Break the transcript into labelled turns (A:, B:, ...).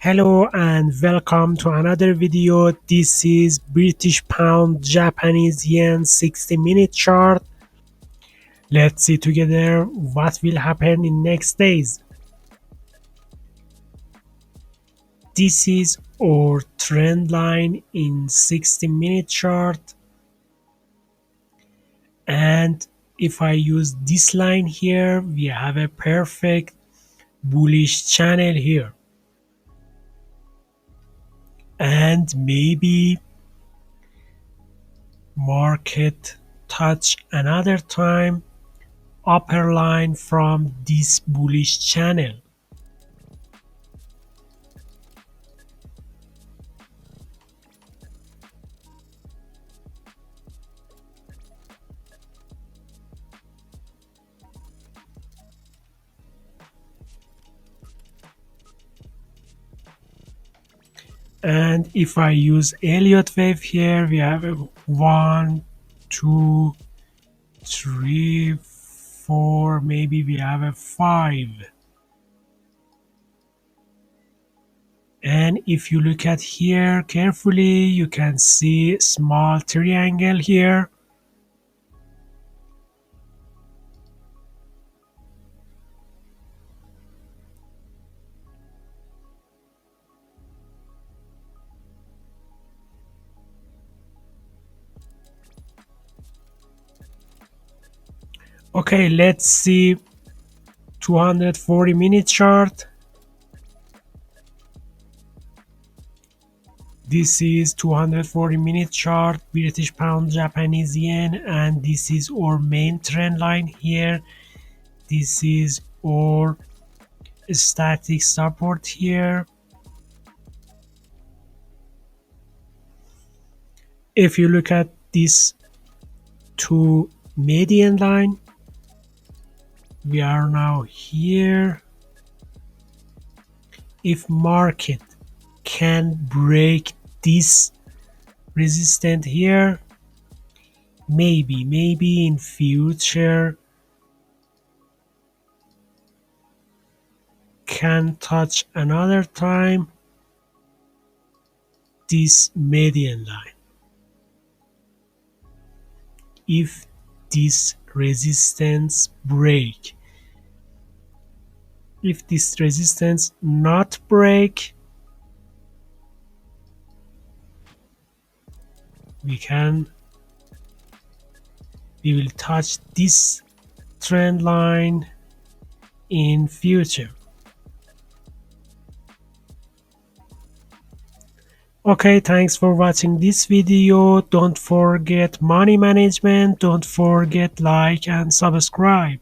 A: Hello and welcome to another video. This is British pound Japanese yen 60-minute chart. Let's see together what will happen in next days. This is our trend line in 60-minute chart, and if I use this line here, we have a perfect bullish channel here, and maybe market touch another time upper line from this bullish channel. And if I use Elliott wave here, we have a 1, 2, 3, 4, maybe we have a 5. And if you look at here carefully, you can see small triangle here. Okay, let's see 240-minute chart. This is 240-minute chart, British pound Japanese yen, and this is our main trend line here. This is our static support here. If you look at this two median line, we are now here. If market can break this resistance here, maybe in future can touch another time this median line. If this resistance break, if this resistance not break, we will touch this trend line in future. Okay, thanks for watching this video. Don't forget money management. Don't forget like and subscribe.